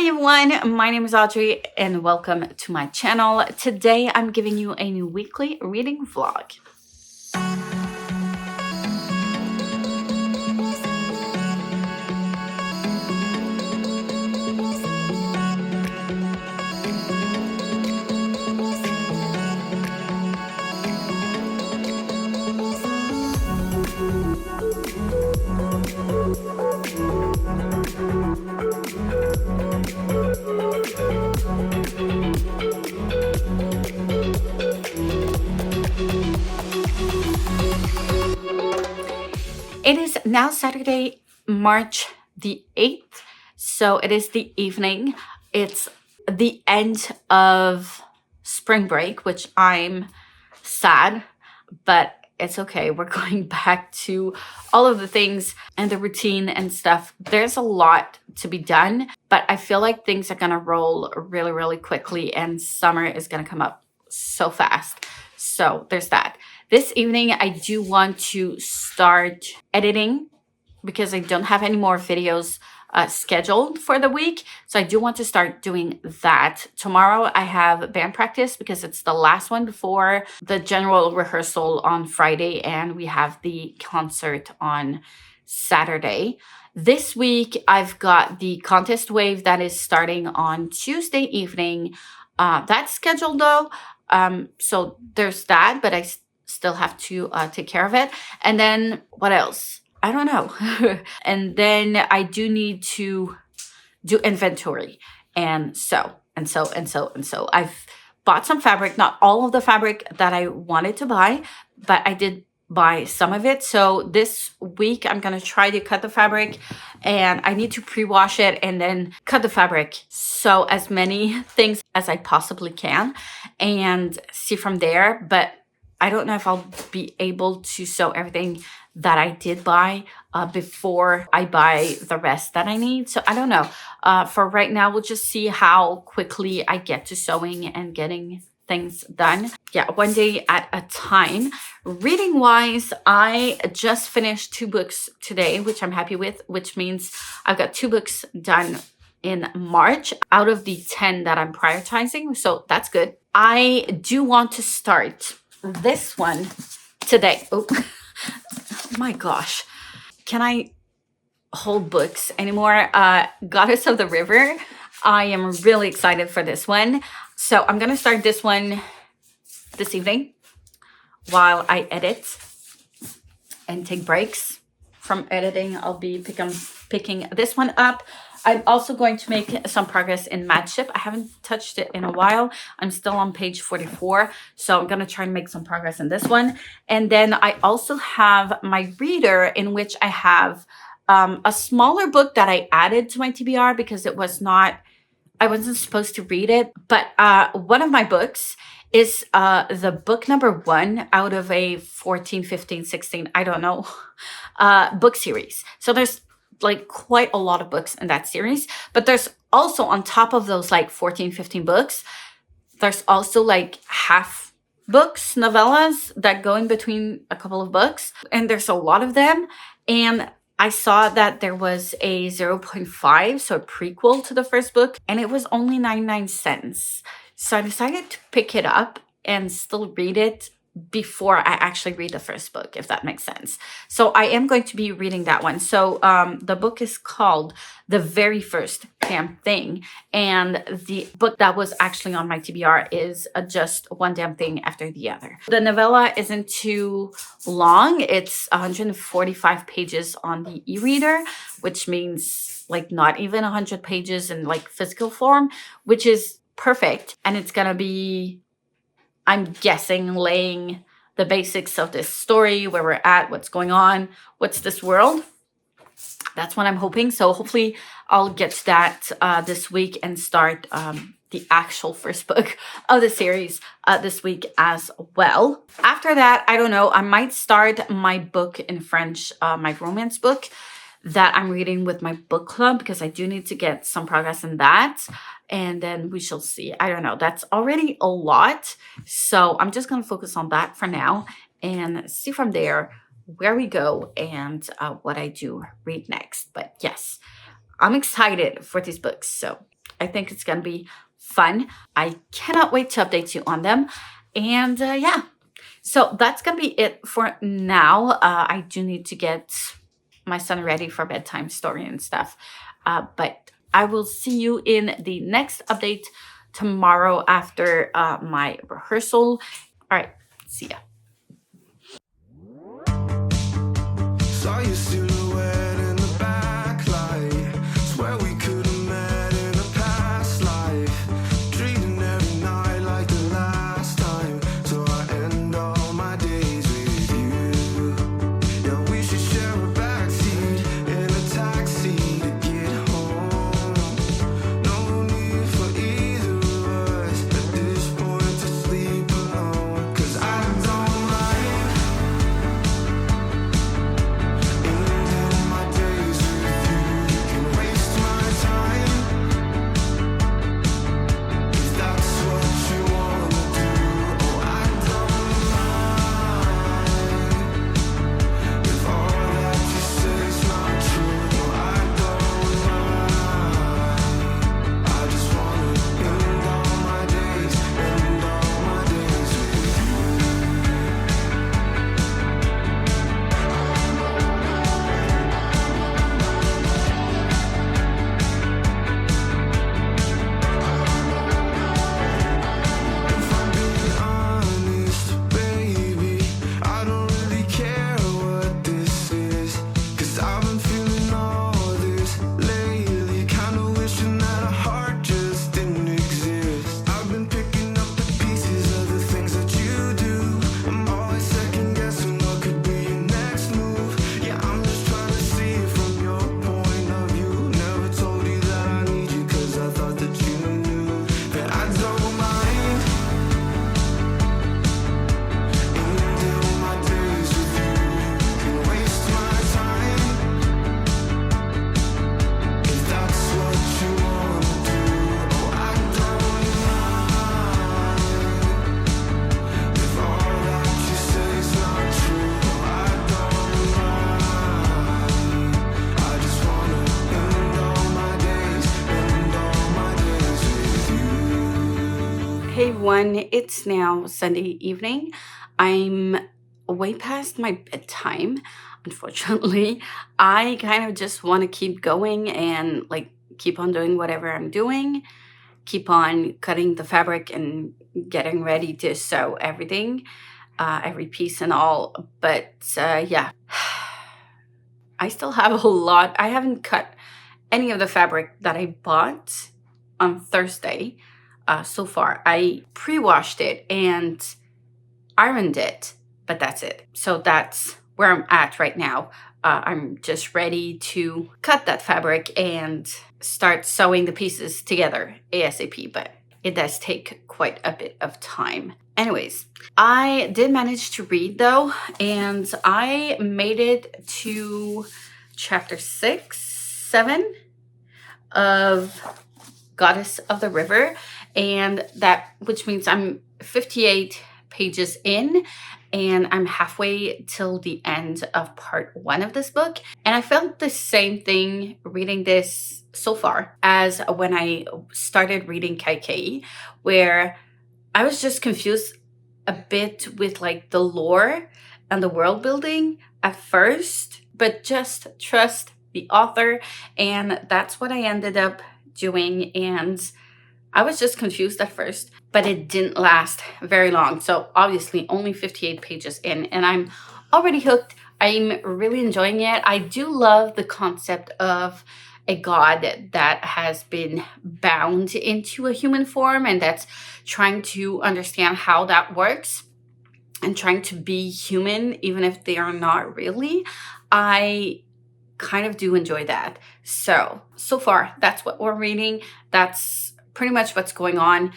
Hi everyone, my name is Audrey and welcome to my channel. Today I'm giving you a new weekly reading vlog. It is now Saturday, March the 8th, so it is the evening. It's the end of spring break, which I'm sad, but it's okay. We're going back to all of the things and the routine and stuff. There's a lot to be done, but I feel like things are gonna roll really, really quickly and summer is gonna come up so fast. So there's that. This evening, I do want to start editing because I don't have any more videos scheduled for the week. So I do want to start doing that. Tomorrow I have band practice because it's the last one before the general rehearsal on Friday, and we have the concert on Saturday. This week I've got the contest wave that is starting on Tuesday evening. That's scheduled though. So there's that, but I still have to take care of it. And then what else? I don't know. And then I do need to do inventory and sew. I've bought some fabric, not all of the fabric that I wanted to buy, but I did buy some of it. So this week I'm going to try to cut the fabric, and I need to pre-wash it and then cut the fabric. So as many things as I possibly can and see from there. But I don't know if I'll be able to sew everything that I did buy before I buy the rest that I need. So I don't know. For right now, we'll just see how quickly I get to sewing and getting things done. Yeah, one day at a time. Reading wise, I just finished 2 books today, which I'm happy with, which means I've got 2 books done in March out of the 10 that I'm prioritizing. So that's good. I do want to start this one today. Oh my gosh. Can I hold books anymore? Goddess of the River. I am really excited for this one. So I'm going to start this one this evening while I edit and take breaks from editing. I'll be picking this one up. I'm also going to make some progress in Madship. I haven't touched it in a while. I'm still on page 44. So I'm going to try and make some progress in this one. And then I also have my reader, in which I have a smaller book that I added to my TBR because it was not, I wasn't supposed to read it. But one of my books is the book number 1 out of a 14, 15, 16, I don't know, book series. So there's like quite a lot of books in that series, but there's also on top of those like 14, 15 books, there's also like half books, novellas that go in between a couple of books. And there's a lot of them. And I saw that there was a 0.5, so a prequel to the first book, and it was only 99¢. So I decided to pick it up and still read it before I actually read the first book, if that makes sense. So I am going to be reading that one. So the book is called The Very First Damn Thing. And the book that was actually on my TBR is Just One Damn Thing After the Other. The novella isn't too long. It's 145 pages on the e-reader, which means like not even 100 pages in like physical form, which is perfect. And it's gonna be, I'm guessing, laying the basics of this story, where we're at, what's going on, what's this world. That's what I'm hoping. So hopefully I'll get to that this week and start the actual first book of the series this week as well. After that, I don't know, I might start my book in French, my romance book that I'm reading with my book club, because I do need to get some progress in that. And then we shall see. I don't know. That's already a lot. So I'm just going to focus on that for now and see from there where we go and what I do read next. But yes, I'm excited for these books. So I think it's gonna be fun. I cannot wait to update you on them. And yeah, so that's gonna be it for now. I do need to get my son ready for bedtime story and stuff. But I will see you in the next update tomorrow after my rehearsal. All right, see ya. Saw your silhouette in the backlight. Swear we could have met in a past life. Dreaming every night like the last time. So I end all my days with you. Yeah, we should share a backseat in a taxi to get home. No need for either of us at this point to sleep alone. 'Cause I don't mind ending my days with you. You can waste my time if that's what you wanna do. Oh, I don't mind if all that you say is not true. No, I don't mind. I just wanna end all my days with If I'm being honest, baby, I don't really care what this is. 'Cause I've been feeling all this lately. Kinda wishing that a heart just didn't exist. I've been picking up the pieces of the things that you do. I'm always second guessing what could be your next move. Yeah, I'm just trying to see it from your point of view. Never told you that I need you 'cause I thought that you knew that I don't mind ending my days with you. You can waste my time if that's what you wanna do. Oh, I don't mind if all that you say is not true. Oh, I don't mind. I just wanna end all my days with you. Hey everyone, it's now Sunday evening. I'm way past my bedtime, unfortunately. I kind of just want to keep going and like keep on doing whatever I'm doing, keep on cutting the fabric and getting ready to sew everything, every piece and all. But yeah, I still have a lot. I haven't cut any of the fabric that I bought on Thursday so far. I pre-washed it and ironed it, but that's it. So that's where I'm at right now. I'm just ready to cut that fabric and start sewing the pieces together ASAP, but it does take quite a bit of time. Anyways, I did manage to read though, and I made it to chapter 6, 7 of Goddess of the River, and that, which means I'm 58 pages in, and I'm halfway till the end of part 1 of this book. And I felt the same thing reading this so far as when I started reading Kaikei, where I was just confused a bit with like the lore and the world building at first, but just trust the author, and that's what I ended up doing. And I was just confused at first, but it didn't last very long. So obviously only 58 pages in, and I'm already hooked. I'm really enjoying it. I do love the concept of a god that has been bound into a human form, and that's trying to understand how that works and trying to be human even if they are not really. I kind of do enjoy that. So far, that's what we're reading. That's pretty much what's going on.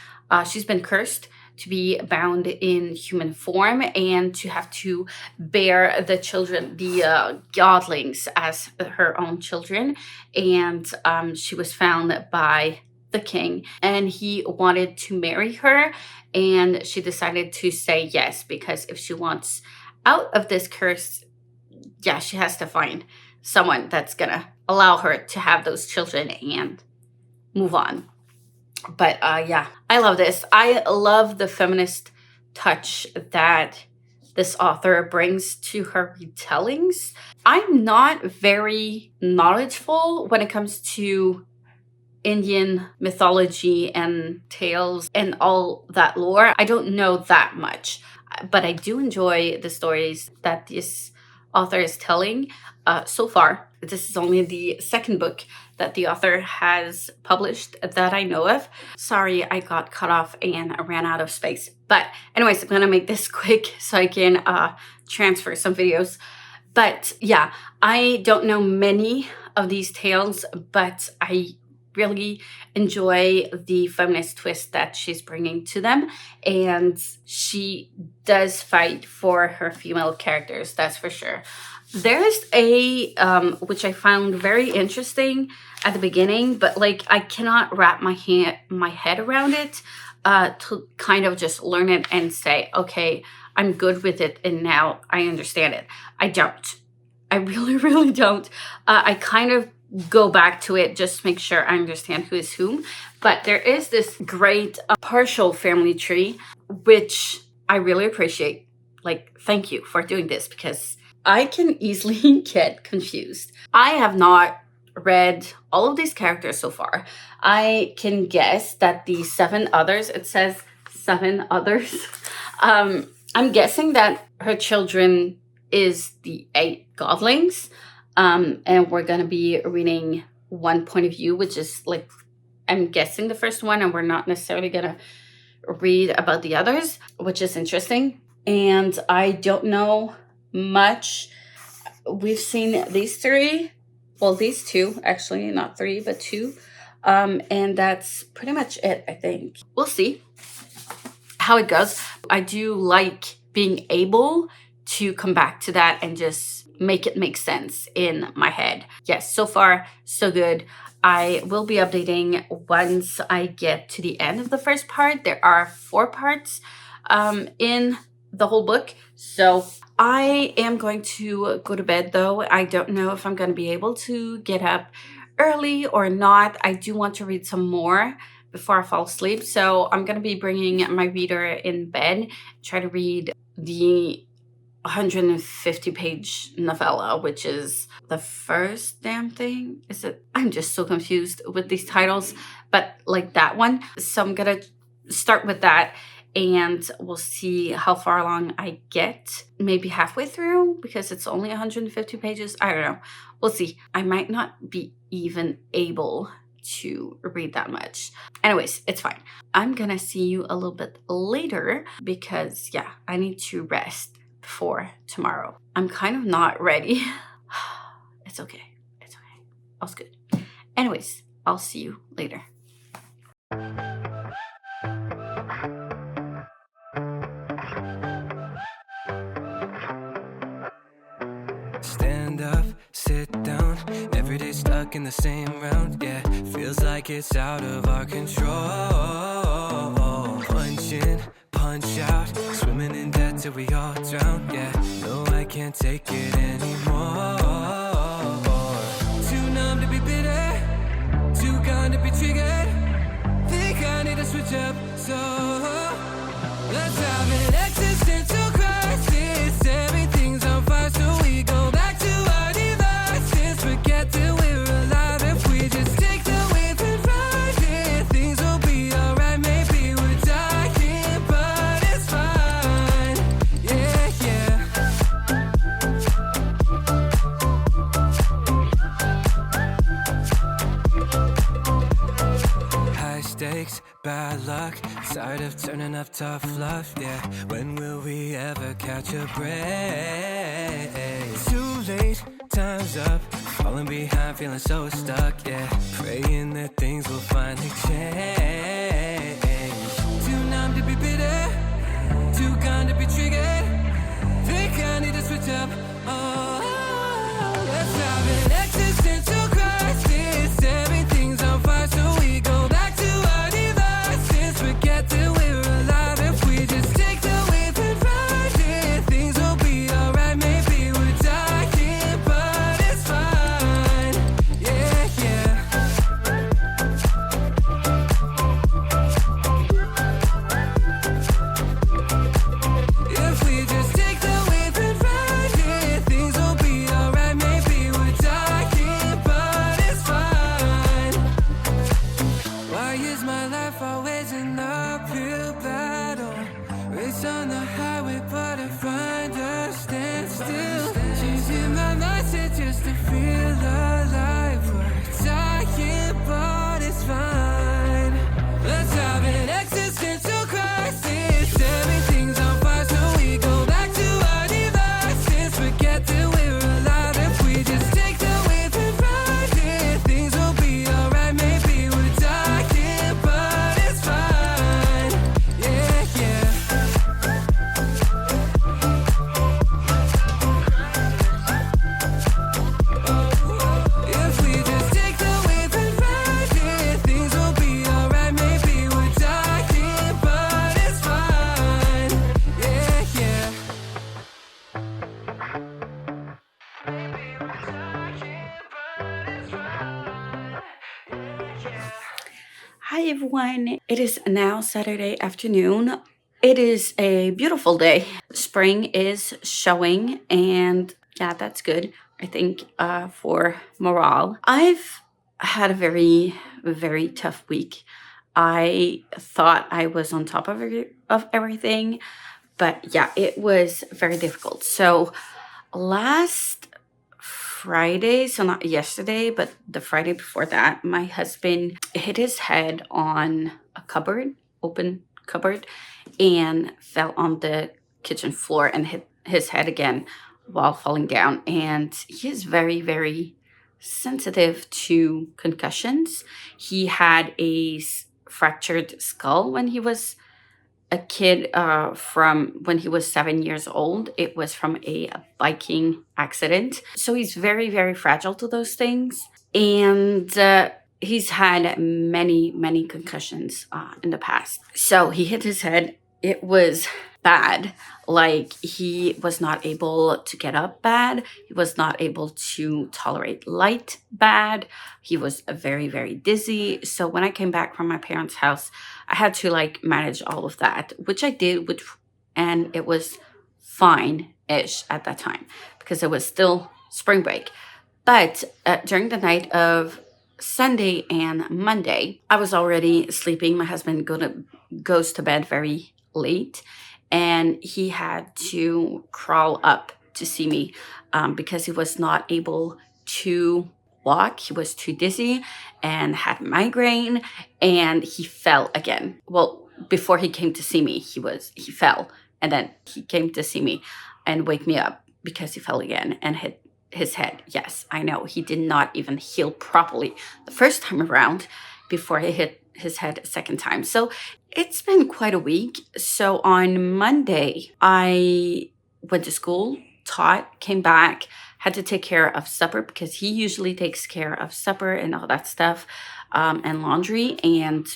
She's been cursed to be bound in human form and to have to bear the children, the godlings, as her own children. And she was found by the king, and he wanted to marry her, and she decided to say yes, because if she wants out of this curse, yeah, she has to find someone that's gonna allow her to have those children and move on. But yeah, I love this. I love the feminist touch that this author brings to her retellings. I'm not very knowledgeable when it comes to Indian mythology and tales and all that lore. I don't know that much, but I do enjoy the stories that this author is telling so far. This is only the second book that the author has published that I know of. Sorry, I got cut off and I ran out of space. But anyways, I'm gonna make this quick so I can transfer some videos. But yeah, I don't know many of these tales, but I really enjoy the feminist twist that she's bringing to them. And she does fight for her female characters, that's for sure. There's a, which I found very interesting at the beginning, but like I cannot wrap my head around it to kind of just learn it and say, okay, I'm good with it and now I understand it. I don't. I really, really don't. I kind of go back to it just to make sure I understand who is whom. But there is this great partial family tree, which I really appreciate. Like, thank you for doing this because I can easily get confused. I have not read all of these characters so far. I can guess that the 7 others, it says 7 others. I'm guessing that her children is the 8 godlings. And we're going to be reading one point of view, which is like, I'm guessing the first one, and we're not necessarily going to read about the others, which is interesting. And I don't know much. We've seen these 3, well, these 2, actually, not 3, but 2. And that's pretty much it, I think. We'll see how it goes. I do like being able to come back to that and just make it make sense in my head. Yes, so far, so good. I will be updating once I get to the end of the first part. There are 4 parts in the whole book. So I am going to go to bed though. I don't know if I'm going to be able to get up early or not. I do want to read some more before I fall asleep. So I'm going to be bringing my reader in bed, try to read the 150-page novella, which is the first damn thing. Is it? I'm just so confused with these titles, but like that one. So I'm gonna start with that and we'll see how far along I get. Maybe halfway through because it's only 150 pages. I don't know. We'll see. I might not be even able to read that much. Anyways, it's fine. I'm gonna see you a little bit later because yeah, I need to rest for tomorrow. I'm kind of not ready. It's okay. It's okay. All's good. Anyways, I'll see you later. Stand up, sit down. Every day stuck in the same round. Yeah, feels like it's out of our control. Punch in, punch out, swimming in debt till we all drown. Yeah, no, I can't take it anymore. Too numb to be bitter, too gone to be triggered. Think I need to switch up, so let's have an existential crisis. Everything's on fire, so we go back to our devices. Forget that we're alive if we just take the wind and ride it. Things will be alright, maybe we're dying, but it's fine. Yeah, yeah. High stakes, bad luck, tired of turning up tough love. Yeah, when will we ever catch a break? Too late, time's up, falling behind, feeling so stuck. Yeah, praying that things will finally change. Too numb to be bitter, too gone to be triggered. Think I need to switch up. Oh, let's have an existential crisis. Everything's on fire, so we go back to our devices. Forget that we're alive if we just take the wave and ride it. Things will be alright, maybe we're dying, but it's fine. Yeah, yeah. Hi everyone. It is now Saturday afternoon. It is a beautiful day. Spring is showing, and yeah, that's good. I think for morale. I've had a very, very tough week. I thought I was on top of everything, but yeah, it was very difficult. So last Friday, so not yesterday, but the Friday before that, my husband hit his head on a cupboard, open cupboard, and fell on the kitchen floor and hit his head again while falling down. And he is very, very sensitive to concussions. He had a fractured skull when he was a kid, from when he was 7 years old. It was from a biking accident. So he's very, very fragile to those things. And he's had many, many concussions in the past. So he hit his head. It was bad. Like, he was not able to get up bad. He was not able to tolerate light bad. He was very, very dizzy. So when I came back from my parents' house, I had to like manage all of that, which I did, and it was fine-ish at that time because it was still spring break. But during the night of Sunday and Monday, I was already sleeping. My husband goes to bed very late, and he had to crawl up to see me because he was not able to walk. He was too dizzy and had migraine, and he fell again. Well, before he came to see me, he fell, and then he came to see me and wake me up because he fell again and hit his head. Yes, I know. He did not even heal properly the first time around before he hit his head a second time. So it's been quite a week. So on Monday, I went to school, taught, came back, had to take care of supper because he usually takes care of supper and all that stuff, and laundry. And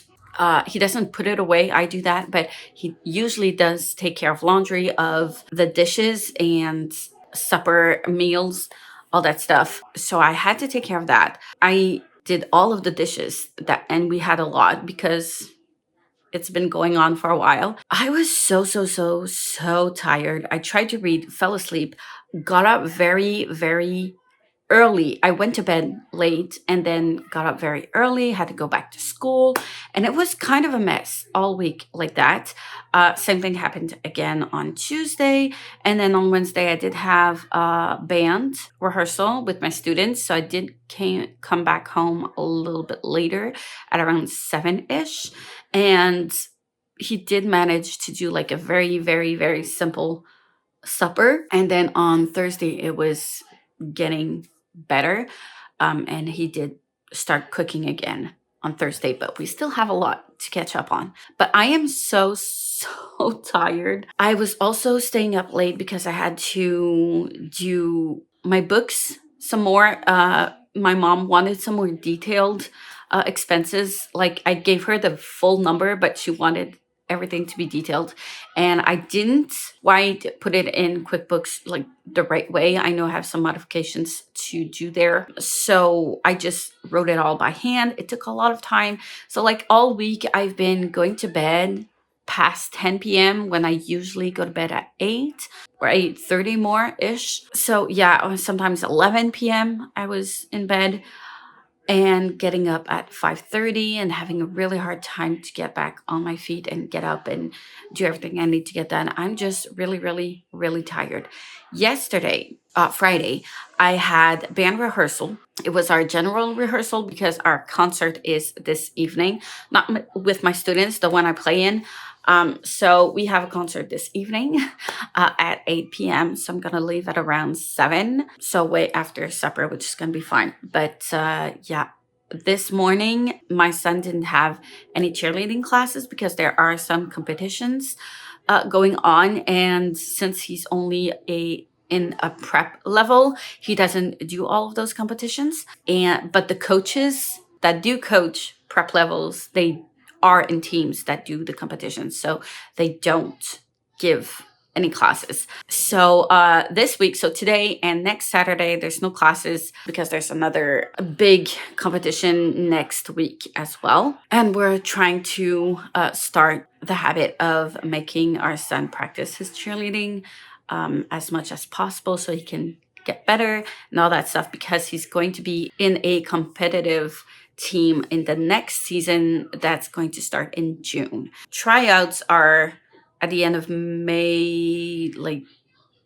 he doesn't put it away. I do that, but he usually does take care of laundry, of the dishes and supper meals, all that stuff. So I had to take care of that. I did all of the dishes and we had a lot because it's been going on for a while. I was so tired. I tried to read, fell asleep, got up very, very early. I went to bed late and then got up very early, had to go back to school. And it was kind of a mess all week like that. Same thing happened again on Tuesday. And then on Wednesday, I did have a band rehearsal with my students. So I did come back home a little bit later at around 7-ish. And he did manage to do like a very, very, very simple supper. And then on Thursday, it was getting better. And he did start cooking again on Thursday, but we still have a lot to catch up on. But I am so tired. I was also staying up late because I had to do my books some more. My mom wanted some more detailed expenses. Like, I gave her the full number, but she wanted everything to be detailed, and I didn't put it in QuickBooks like the right way. I know I have some modifications to do there, so I just wrote it all by hand. It took a lot of time. So like all week I've been going to bed past 10 p.m. when I usually go to bed at 8 or 8:30 more ish. So yeah, sometimes 11 p.m. I was in bed and getting up at 5:30 and having a really hard time to get back on my feet and get up and do everything I need to get done. I'm just really, really, really tired. Yesterday, Friday, I had band rehearsal. It was our general rehearsal because our concert is this evening, not with my students, the one I play in. So we have a concert this evening at 8 p.m. So I'm going to leave at around 7. So way after supper, which is going to be fine. But yeah, this morning, my son didn't have any cheerleading classes because there are some competitions going on. And since he's only in a prep level, he doesn't do all of those competitions. But the coaches that do coach prep levels, they are in teams that do the competitions. So they don't give any classes. So this week, so today and next Saturday, there's no classes because there's another big competition next week as well. And we're trying to start the habit of making our son practice his cheerleading as much as possible so he can get better and all that stuff, because he's going to be in a competitive team in the next season that's going to start in June. Tryouts are at the end of May, like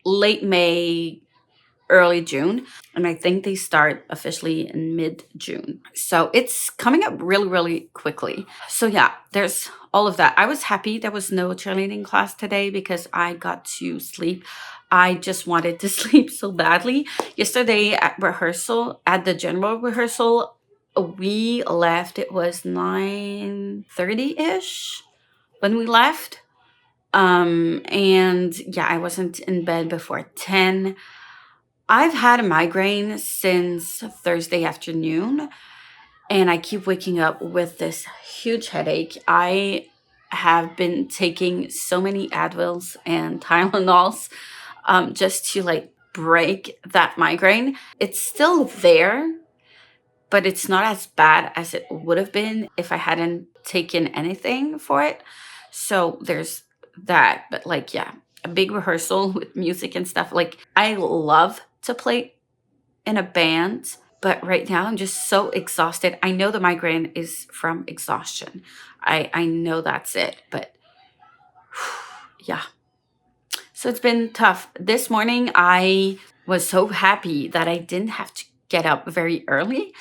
late May, early June. And I think they start officially in mid-June. So it's coming up really, really quickly. So yeah, there's all of that. I was happy there was no cheerleading class today because I got to sleep. I just wanted to sleep so badly. Yesterday at rehearsal, at the general rehearsal, we left. It was 9:30-ish when we left. And yeah, I wasn't in bed before 10. I've had a migraine since Thursday afternoon, and I keep waking up with this huge headache. I have been taking so many Advils and Tylenols just to like break that migraine. It's still there, but it's not as bad as it would have been if I hadn't taken anything for it. So there's that. But like, yeah, a big rehearsal with music and stuff. Like, I love to play in a band, but right now I'm just so exhausted. I know the migraine is from exhaustion. I know that's it, but yeah. So it's been tough. This morning, I was so happy that I didn't have to get up very early.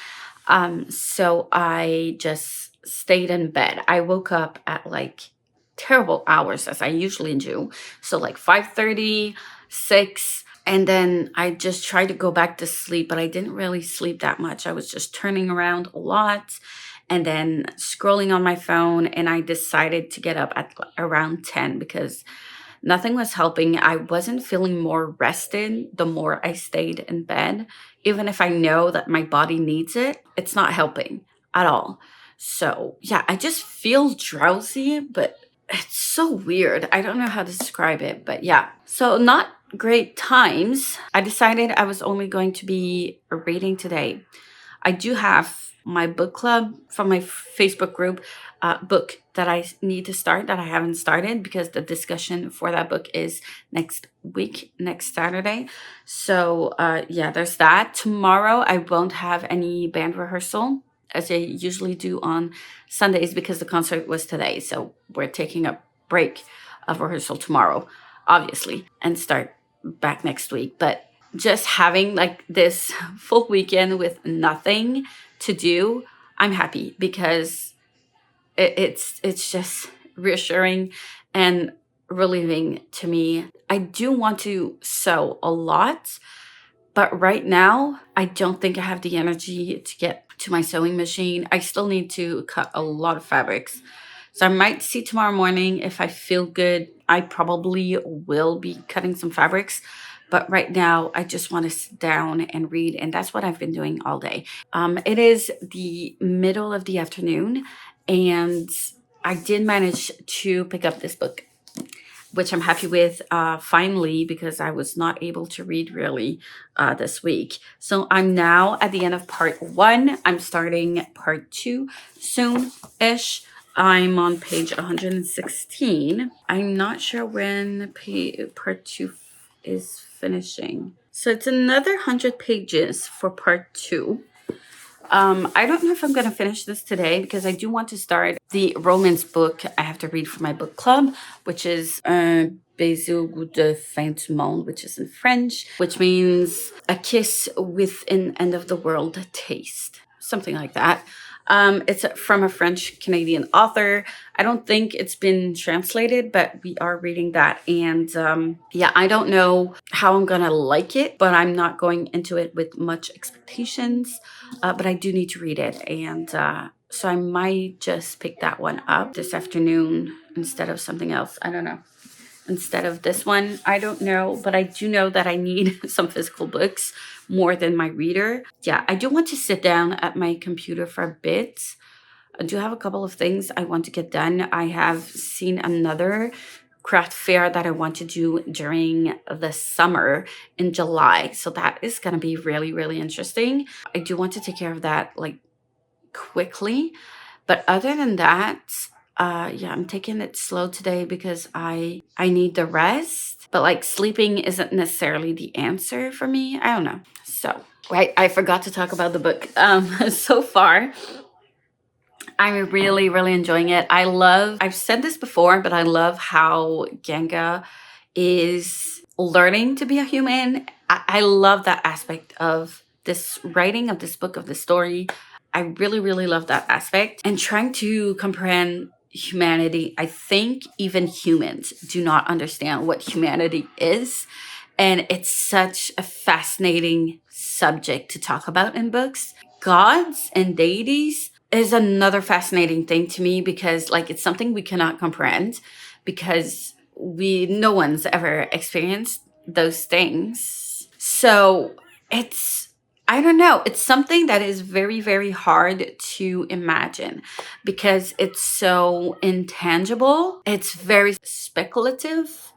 So I just stayed in bed. I woke up at like terrible hours as I usually do. So like 5:30, 6. And then I just tried to go back to sleep, but I didn't really sleep that much. I was just turning around a lot and then scrolling on my phone. And I decided to get up at around 10 because nothing was helping. I wasn't feeling more rested the more I stayed in bed. Even if I know that my body needs it, it's not helping at all. So yeah, I just feel drowsy, but it's so weird. I don't know how to describe it, but yeah. So not great times. I decided I was only going to be reading today. I do have my book club from my Facebook group book that I need to start that I haven't started because the discussion for that book is next week, next Saturday. So yeah, there's that. Tomorrow I won't have any band rehearsal as I usually do on Sundays because the concert was today. So we're taking a break of rehearsal tomorrow, obviously, and start back next week. But just having like this full weekend with nothing to do, I'm happy because it's just reassuring and relieving to me. I do want to sew a lot, but right now I don't think I have the energy to get to my sewing machine. I still need to cut a lot of fabrics. So I might see tomorrow morning if I feel good. I probably will be cutting some fabrics. But right now, I just want to sit down and read. And that's what I've been doing all day. It is the middle of the afternoon. And I did manage to pick up this book, which I'm happy with finally, because I was not able to read really this week. So I'm now at the end of part 1. I'm starting part 2 soon-ish. I'm on page 116. I'm not sure when part 2 is finishing. So it's another 100 pages for part 2. I don't know if I'm going to finish this today because I do want to start the romance book I have to read for my book club, which is Un baiser au goût de fin du monde, which is in French, which means a kiss with an end of the world taste, something like that. It's from a French-Canadian author. I don't think it's been translated, but we are reading that. And yeah, I don't know how I'm going to like it, but I'm not going into it with much expectations. But I do need to read it. And so I might just pick that one up this afternoon instead of something else. I don't know. Instead of this one, I don't know, but I do know that I need some physical books more than my reader. Yeah, I do want to sit down at my computer for a bit. I do have a couple of things I want to get done. I have seen another craft fair that I want to do during the summer in July. So that is going to be really, really interesting. I do want to take care of that like quickly. But other than that, yeah, I'm taking it slow today because I need the rest. But like sleeping isn't necessarily the answer for me. I don't know. So, right, I forgot to talk about the book. So far, I'm really, really enjoying it. I've said this before, but I love how Genga is learning to be a human. I love that aspect of this writing of this book, of this story. I really, really love that aspect. And trying to comprehend humanity, I think even humans do not understand what humanity is. And it's such a fascinating subject to talk about in books. Gods and deities is another fascinating thing to me because like it's something we cannot comprehend because no one's ever experienced those things. So I don't know, it's something that is very, very hard to imagine because it's so intangible. It's very speculative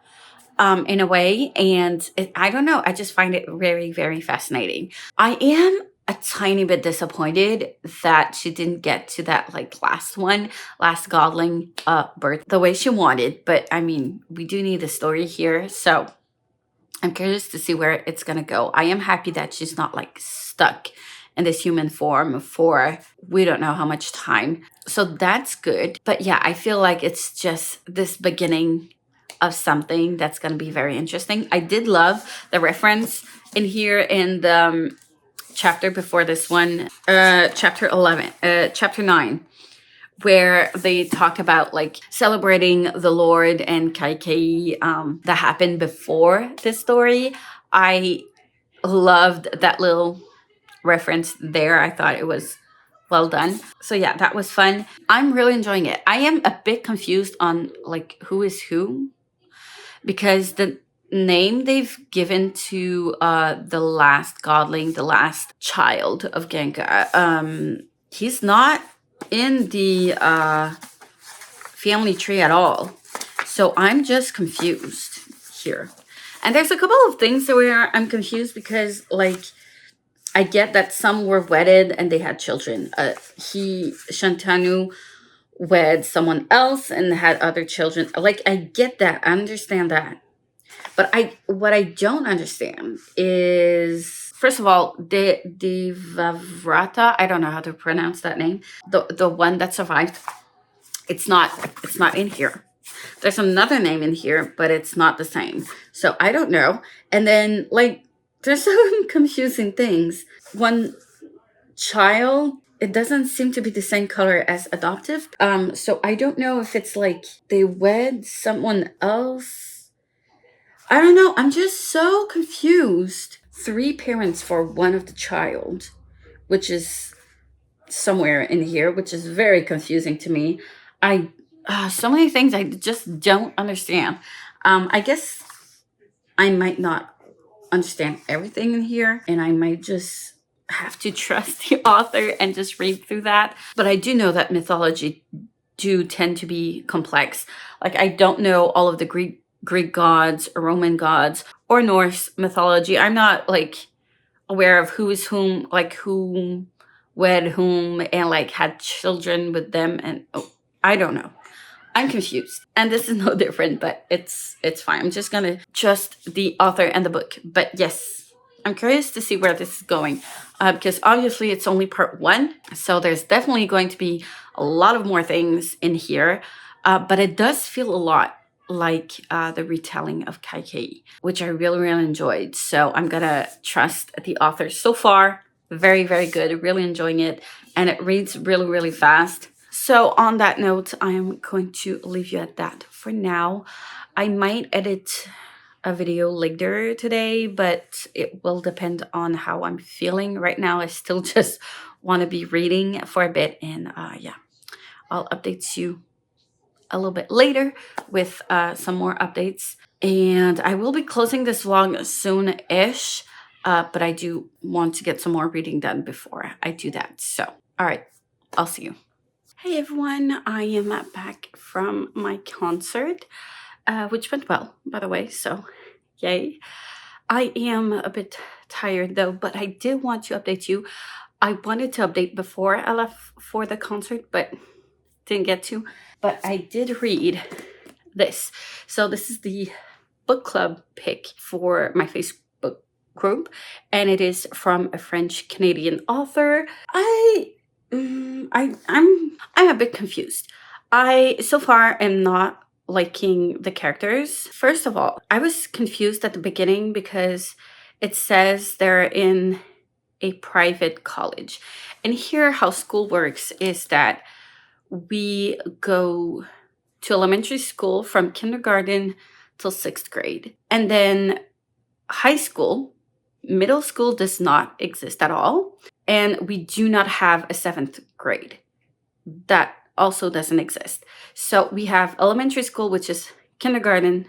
in a way. And I don't know, I just find it very, very fascinating. I am a tiny bit disappointed that she didn't get to that like last godling birth the way she wanted. But I mean, we do need a story here. So I'm curious to see where it's going to go. I am happy that she's not like stuck in this human form for we don't know how much time. So that's good. But yeah, I feel like it's just this beginning of something that's going to be very interesting. I did love the reference in here in the chapter before this one, chapter 9, where they talk about like celebrating the Lord and Kaikei that happened before this story. I loved that little reference there. I thought it was well done. So yeah, that was fun. I'm really enjoying it. I am a bit confused on like who is who because the name they've given to the last godling, the last child of Genka, he's not in the family tree at all. So I'm just confused here. And there's a couple of things where I'm confused because like I get that some were wedded and they had children. Shantanu wed someone else and had other children. Like I get that, I understand that. But what I don't understand is, first of all, Devavrata, I don't know how to pronounce that name. The one that survived, it's not in here. There's another name in here, but it's not the same. So I don't know. And then like there's some confusing things. One child, it doesn't seem to be the same color as adoptive. So I don't know if it's like they wed someone else. I don't know. I'm just so confused. 3 parents for one of the child, which is somewhere in here, which is very confusing to me. So many things I just don't understand. I guess I might not understand everything in here, and I might just have to trust the author and just read through that. But I do know that mythology do tend to be complex. Like I don't know all of the Greek gods, or Roman gods, or Norse mythology. I'm not like aware of who is whom, like who wed whom and like had children with them, and I don't know. I'm confused. And this is no different, but it's fine. I'm just gonna trust the author and the book. But yes, I'm curious to see where this is going because obviously it's only part 1. So there's definitely going to be a lot of more things in here. But it does feel a lot like the retelling of Kaikei, which I really, really enjoyed. So I'm gonna trust the author. So far, very, very good. Really enjoying it. And it reads really, really fast. So on that note, I am going to leave you at that for now. I might edit a video later today, but it will depend on how I'm feeling. Right now, I still just want to be reading for a bit. And yeah, I'll update you a little bit later with some more updates. And I will be closing this vlog soon-ish, but I do want to get some more reading done before I do that. So, all right, I'll see you. Hey everyone, I am back from my concert. which went well, by the way, so yay. I am a bit tired though, but I did want to update you. I wanted to update before I left for the concert, but didn't get to. But I did read this. So this is the book club pick for my Facebook group, and it is from a French Canadian author. I'm a bit confused. I so far am not liking the characters. First of all, I was confused at the beginning because it says they're in a private college. And here how school works is that we go to elementary school from kindergarten till 6th grade. And then high school, middle school does not exist at all. And we do not have a 7th grade. That also doesn't exist. So we have elementary school, which is kindergarten,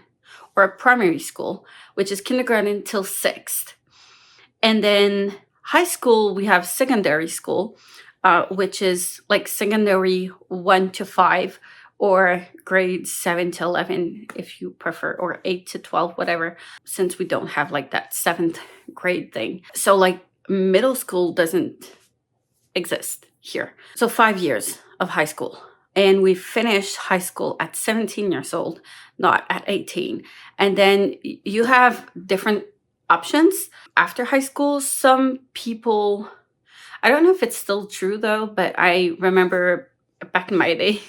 or primary school, which is kindergarten till 6th. And then high school, we have secondary school, which is like secondary 1 to 5, or grades 7 to 11 if you prefer, or 8 to 12, whatever, since we don't have like that 7th grade thing. So like middle school doesn't exist here. So 5 years of high school. And we finished high school at 17 years old, not at 18. And then you have different options after high school. Some people, I don't know if it's still true though, but I remember back in my day,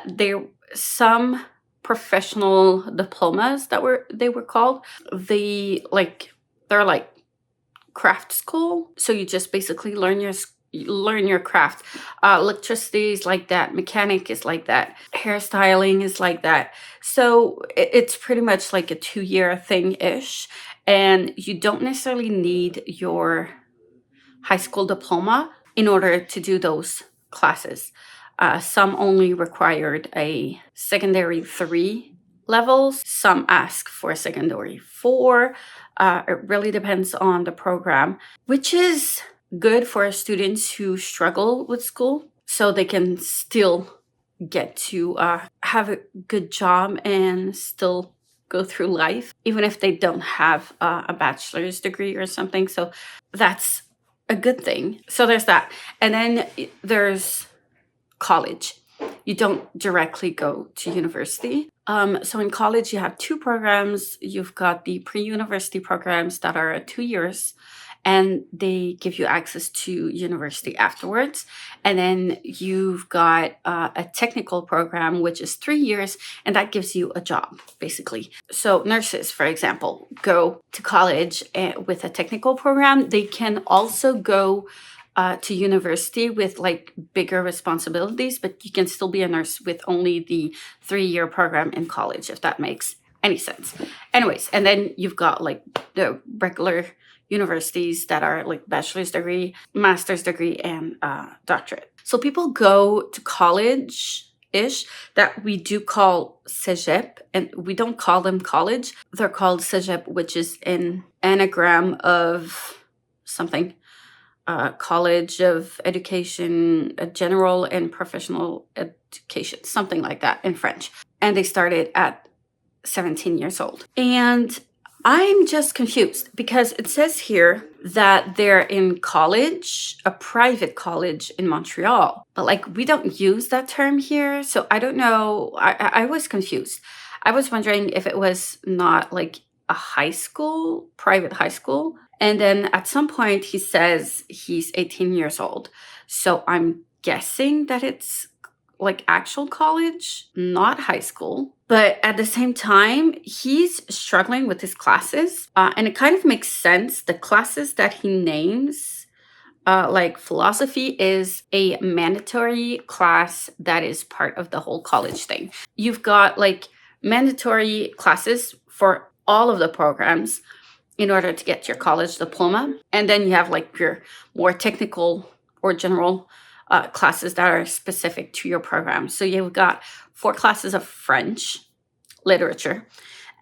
there some professional diplomas they were called. They're like craft school. So you just basically learn your craft. Electricity is like that. Mechanic is like that. Hairstyling is like that. So it's pretty much like a 2-year thing-ish. And you don't necessarily need your high school diploma in order to do those classes. Some only required a secondary 3 levels. Some ask for a secondary 4. It really depends on the program, which is good for students who struggle with school, so they can still get to have a good job and still go through life, even if they don't have a bachelor's degree or something. So that's a good thing. So there's that. And then there's college. You don't directly go to university. So in college, you have 2 programs. You've got the pre-university programs that are 2 years, and they give you access to university afterwards. And then you've got a technical program, which is 3 years, and that gives you a job, basically. So nurses, for example, go to college with a technical program. They can also go to university with like bigger responsibilities, but you can still be a nurse with only the 3-year program in college, if that makes any sense. Anyways, and then you've got like the regular universities that are like bachelor's degree, master's degree, and doctorate. So people go to college-ish that we do call cégep, and we don't call them college. They're called cégep, which is an anagram of something. College of Education, General and Professional Education, something like that in French. And they started at 17 years old. And I'm just confused because it says here that they're in college, a private college in Montreal. But like we don't use that term here. So I don't know. I was confused. I was wondering if it was not like a high school, private high school. And then at some point he says he's 18 years old. So I'm guessing that it's like actual college, not high school. But at the same time, he's struggling with his classes. And it kind of makes sense. The classes that he names, like philosophy, is a mandatory class that is part of the whole college thing. You've got like mandatory classes for all of the programs in order to get your college diploma. And then you have like your more technical or general classes that are specific to your program. So you've got 4 classes of French literature.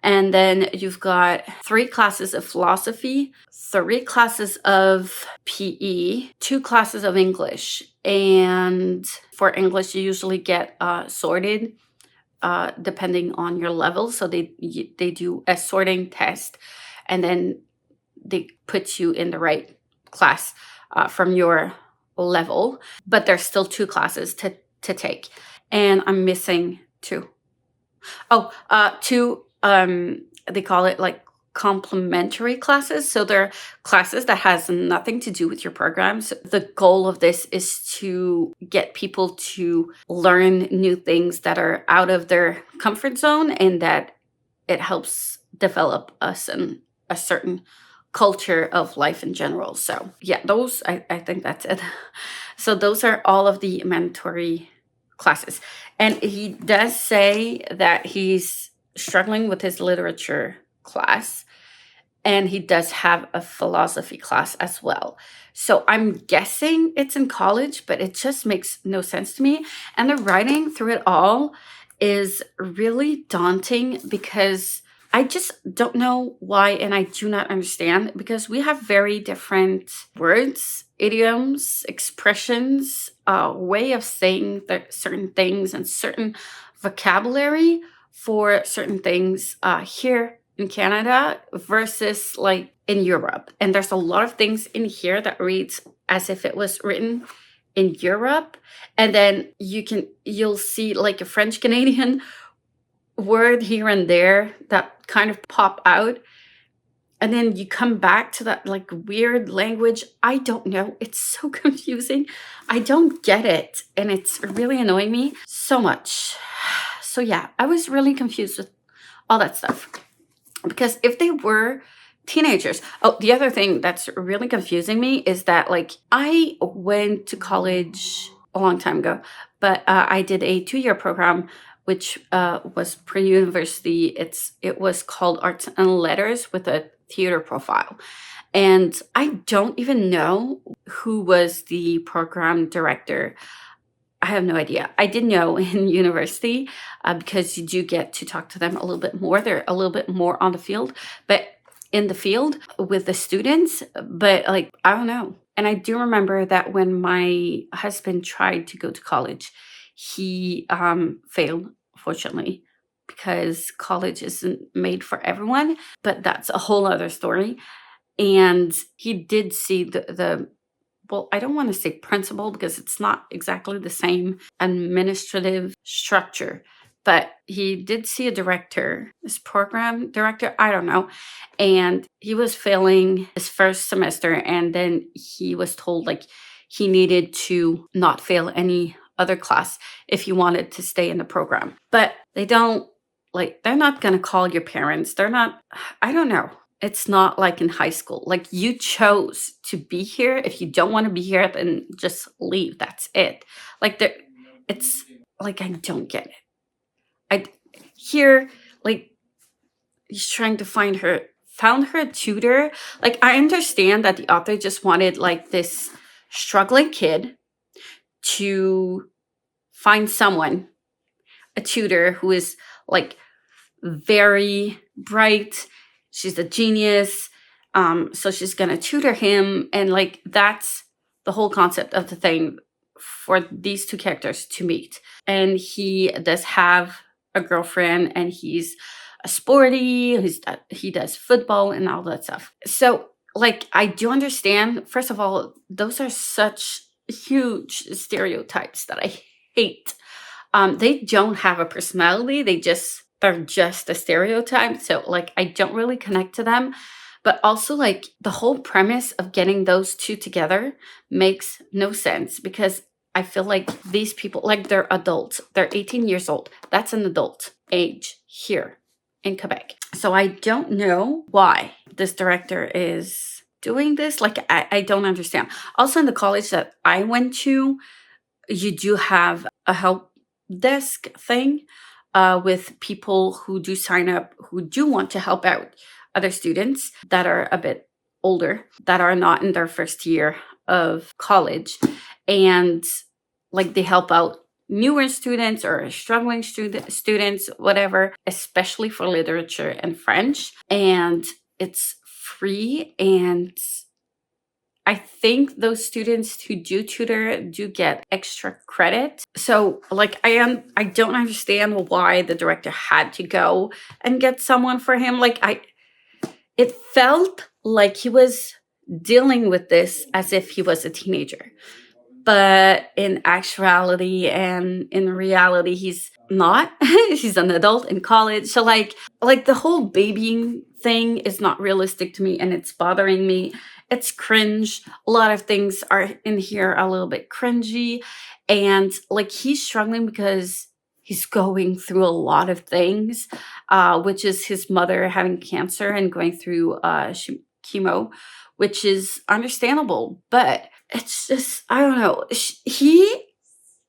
And then you've got 3 classes of philosophy, 3 classes of PE, 2 classes of English. And for English, you usually get sorted depending on your level. So they do a sorting test, and then they put you in the right class from your level. But there's still 2 classes to take, and I'm missing 2. Oh, 2. They call it like complementary classes. So they're classes that has nothing to do with your programs. The goal of this is to get people to learn new things that are out of their comfort zone, and that it helps develop us in a certain culture of life in general. So yeah, those, I think that's it. So those are all of the mandatory classes. And he does say that he's struggling with his literature class, and he does have a philosophy class as well. So I'm guessing it's in college, but it just makes no sense to me. And the writing through it all is really daunting, because I just don't know why, and I do not understand, because we have very different words, idioms, expressions, way of saying certain things, and certain vocabulary for certain things here in Canada versus like in Europe. And there's a lot of things in here that reads as if it was written in Europe. And then you'll see like a French Canadian word here and there that kind of pop out. And then you come back to that like weird language. I don't know. It's so confusing. I don't get it. And it's really annoying me so much. So yeah, I was really confused with all that stuff. Because if they were teenagers. Oh, the other thing that's really confusing me is that like I went to college a long time ago, but I did a 2-year program which was pre-university. It was called Arts and Letters with a theater profile. And I don't even know who was the program director. I have no idea. I did know in university because you do get to talk to them a little bit more. They're a little bit more on the field, but in the field with the students. But like, I don't know. And I do remember that when my husband tried to go to college, he failed, fortunately, because college isn't made for everyone. But that's a whole other story. And he did see the well, I don't want to say principal because it's not exactly the same administrative structure, but he did see a director, this program director, I don't know. And he was failing his first semester. And then he was told like he needed to not fail any other class if he wanted to stay in the program. But they don't, like, they're not going to call your parents. They're not, I don't know. It's not like in high school. Like you chose to be here. If you don't want to be here, then just leave. That's it. Like it's like I don't get it. I here like he's trying to found her a tutor. Like I understand that the author just wanted like this struggling kid to find someone, a tutor who is like very bright. She's a genius. So she's going to tutor him. And like, that's the whole concept of the thing for these 2 characters to meet. And he does have a girlfriend, and he's a sporty, he does football and all that stuff. So like, I do understand. First of all, those are such huge stereotypes that I hate. They don't have a personality. They're just a stereotype. So like, I don't really connect to them. But also like the whole premise of getting those 2 together makes no sense, because I feel like these people, like they're adults. They're 18 years old. That's an adult age here in Quebec. So I don't know why this director is doing this. Like, I don't understand. Also in the college that I went to, you do have a help desk thing with people who do sign up, who do want to help out other students that are a bit older, that are not in their first year of college. And like they help out newer students or struggling students, whatever, especially for literature and French. And it's free. And I think those students who do tutor do get extra credit. So like I don't understand why the director had to go and get someone for him. It felt like he was dealing with this as if he was a teenager. But in actuality and in reality, he's not. He's an adult in college. So like the whole babying thing is not realistic to me and it's bothering me. It's cringe. A lot of things are in here a little bit cringy. And like he's struggling because he's going through a lot of things, which is his mother having cancer and going through chemo, which is understandable. But it's just, I don't know. He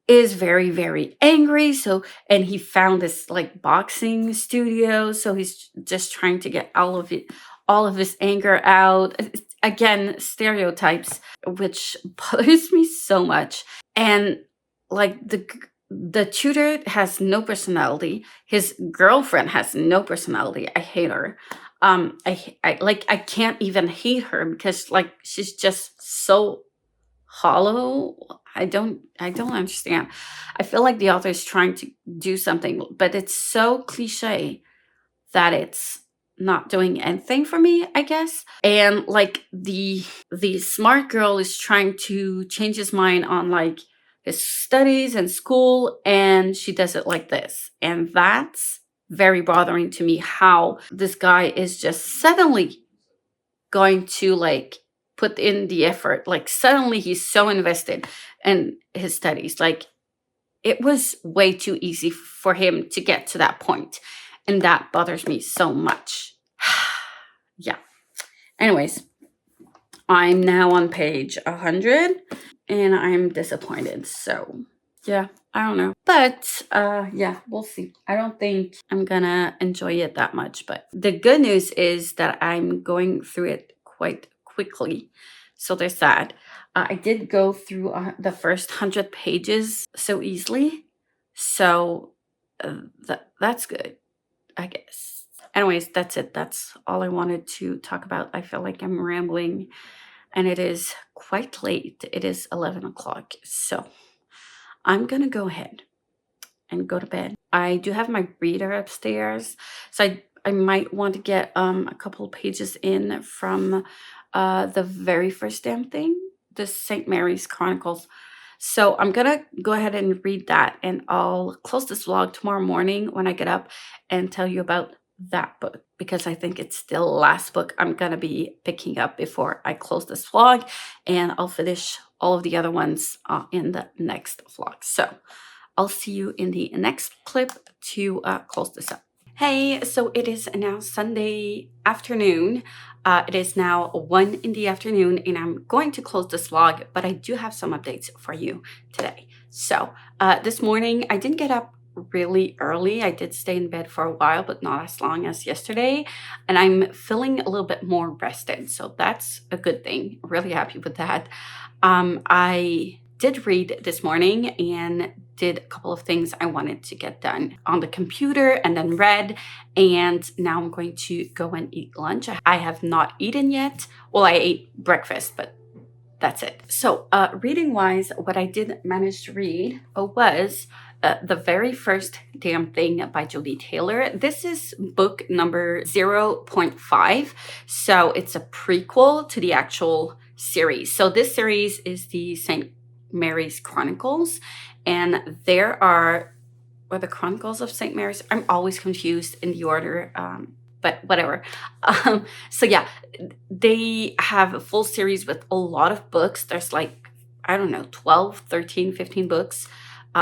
is very, very angry. So, and he found this like boxing studio. So he's just trying to get all of his anger out. Again, stereotypes, which bothers me so much. And like the tutor has no personality. His girlfriend has no personality. I hate her. I can't even hate her because like she's just so hollow. I don't understand. I feel like the author is trying to do something, but it's so cliche that it's not doing anything for me, I guess. And like the smart girl is trying to change his mind on like his studies and school, and she does it like this. And that's very bothering to me, how this guy is just suddenly going to like put in the effort. Like suddenly he's so invested in his studies. Like it was way too easy for him to get to that point. And that bothers me so much. Yeah. Anyways, I'm now on page 100 and I'm disappointed. So yeah, I don't know. But yeah, we'll see. I don't think I'm gonna enjoy it that much. But the good news is that I'm going through it quite quickly. So there's that. I did go through the first 100 pages so easily. So that's good, I guess. Anyways, that's it. That's all I wanted to talk about. I feel like I'm rambling and it is quite late. It is 11 o'clock. So I'm going to go ahead and go to bed. I do have my reader upstairs. So I might want to get a couple pages in from the very first damn thing, the St. Mary's Chronicles. So I'm going to go ahead and read that, and I'll close this vlog tomorrow morning when I get up and tell you about that book, because I think it's the last book I'm going to be picking up before I close this vlog, and I'll finish all of the other ones in the next vlog. So I'll see you in the next clip to close this up. Hey, so it is now Sunday afternoon. It is now 1 in the afternoon and I'm going to close this vlog, but I do have some updates for you today. So this morning I didn't get up really early. I did stay in bed for a while, but not as long as yesterday. And I'm feeling a little bit more rested. So that's a good thing. Really happy with that. I did read this morning and did a couple of things I wanted to get done on the computer, and then read. And now I'm going to go and eat lunch. I have not eaten yet. Well, I ate breakfast, but that's it. So reading wise, what I did manage to read was the very first damn thing by Jodi Taylor. This is book number 0.5. So it's a prequel to the actual series. So this series is the St. Mary's Chronicles, and there are, or the Chronicles of St. Mary's. I'm always confused in the order, but whatever. So yeah, they have a full series with a lot of books. There's like, I don't know, 12, 13, 15 books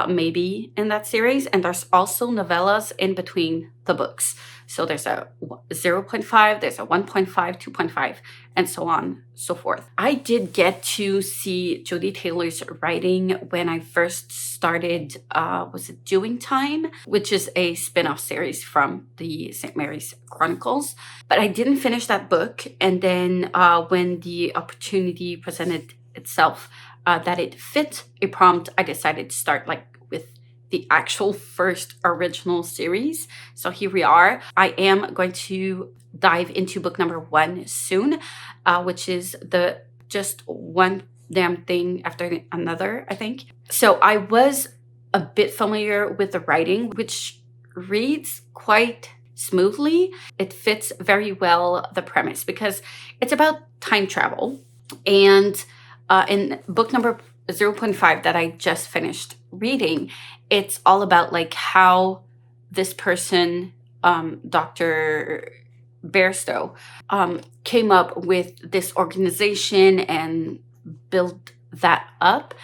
maybe in that series. And there's also novellas in between the books. So there's a 0.5, there's a 1.5, 2.5, and so on, so forth. I did get to see Jodi Taylor's writing when I first started, was it Doing Time, which is a spin-off series from the St. Mary's Chronicles. But I didn't finish that book. And then when the opportunity presented itself that it fit a prompt, I decided to start like with the actual first original series. So here we are. I am going to dive into book number 1 soon, which is the just one damn thing after another, I think. So I was a bit familiar with the writing, which reads quite smoothly. It fits very well the premise because it's about time travel. And in book number 0.5 that I just finished reading, it's all about like how this person, Dr. Bairstow, came up with this organization and built that up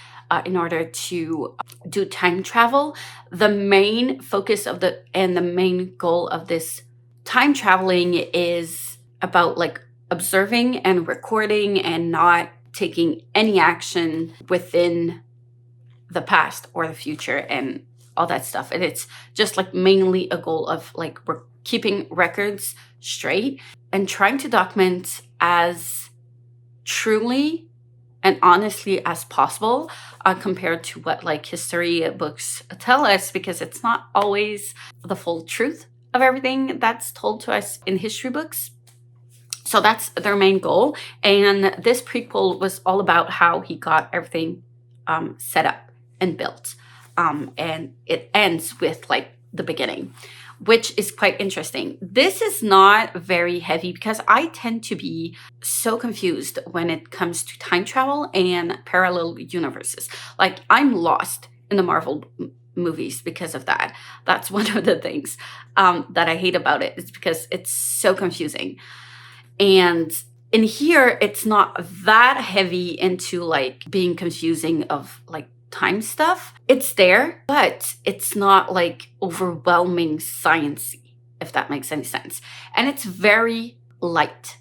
in order to do time travel. The main focus of the main goal of this time traveling is about like observing and recording and not taking any action within the past or the future and all that stuff. And it's just like mainly a goal of like we're keeping records straight and trying to document as truly and honestly as possible compared to what like history books tell us, because it's not always the full truth of everything that's told to us in history books. So that's their main goal. And this prequel was all about how he got everything set up and built. And it ends with like the beginning, which is quite interesting. This is not very heavy because I tend to be so confused when it comes to time travel and parallel universes. Like I'm lost in the Marvel movies because of that. That's one of the things that I hate about it. It's because it's so confusing. And in here, it's not that heavy into like being confusing of like time stuff. It's there, but it's not like overwhelming sciencey, if that makes any sense. And it's very light.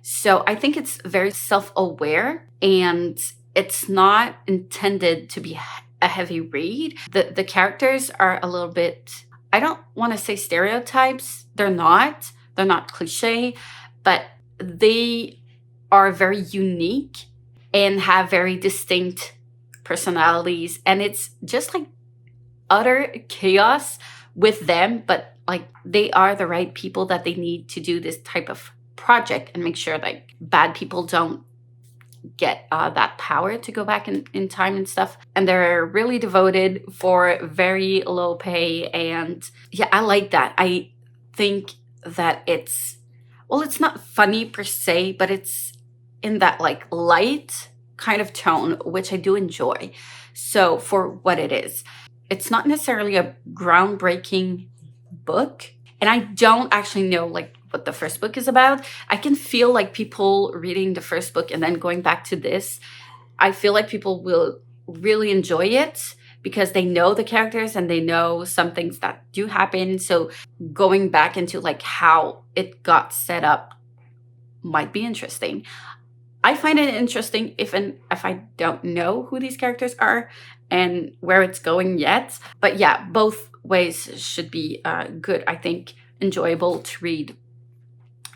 So I think it's very self-aware, and it's not intended to be a heavy read. The characters are a little bit, I don't want to say stereotypes. They're not cliche, but they are very unique and have very distinct personalities. And it's just like utter chaos with them, but like they are the right people that they need to do this type of project and make sure like bad people don't get that power to go back in time and stuff. And they're really devoted for very low pay. And yeah, I like that. I think that it's not funny per se, but it's in that like light kind of tone, which I do enjoy. So for what it is, it's not necessarily a groundbreaking book. And I don't actually know like what the first book is about. I can feel like people reading the first book and then going back to this, I feel like people will really enjoy it because they know the characters and they know some things that do happen. So going back into like how it got set up might be interesting. I find it interesting if I don't know who these characters are and where it's going yet. But yeah, both ways should be good. I think enjoyable to read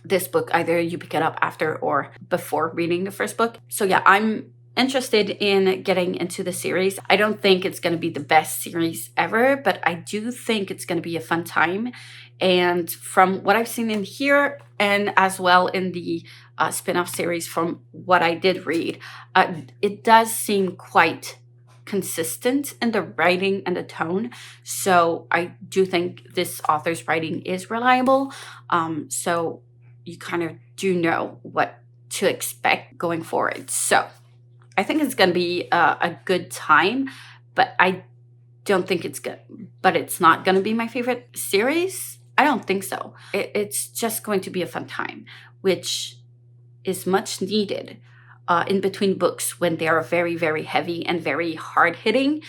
this book. Either you pick it up after or before reading the first book. So yeah, I'm interested in getting into the series. I don't think it's going to be the best series ever, but I do think it's going to be a fun time. And from what I've seen in here, and as well in the spin-off series from what I did read, it does seem quite consistent in the writing and the tone. So I do think this author's writing is reliable. So you kind of do know what to expect going forward. So I think it's going to be a good time, but I don't think it's good. But it's not going to be my favorite series. I don't think so. It's just going to be a fun time, which is much needed in between books when they are very, very heavy and very hard-hitting.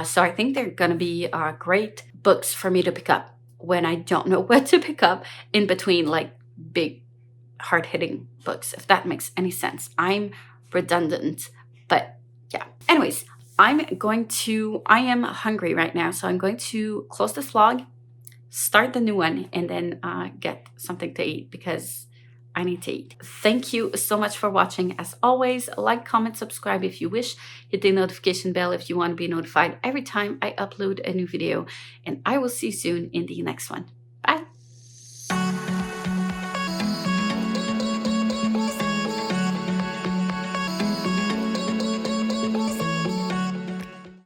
So I think they're going to be great books for me to pick up when I don't know what to pick up in between like big, hard-hitting books, if that makes any sense. I'm redundant. But yeah, anyways, I am hungry right now. So I'm going to close this vlog, start the new one, and then get something to eat because I need to eat. Thank you so much for watching. As always, like, comment, subscribe if you wish. Hit the notification bell if you want to be notified every time I upload a new video. And I will see you soon in the next one. Bye.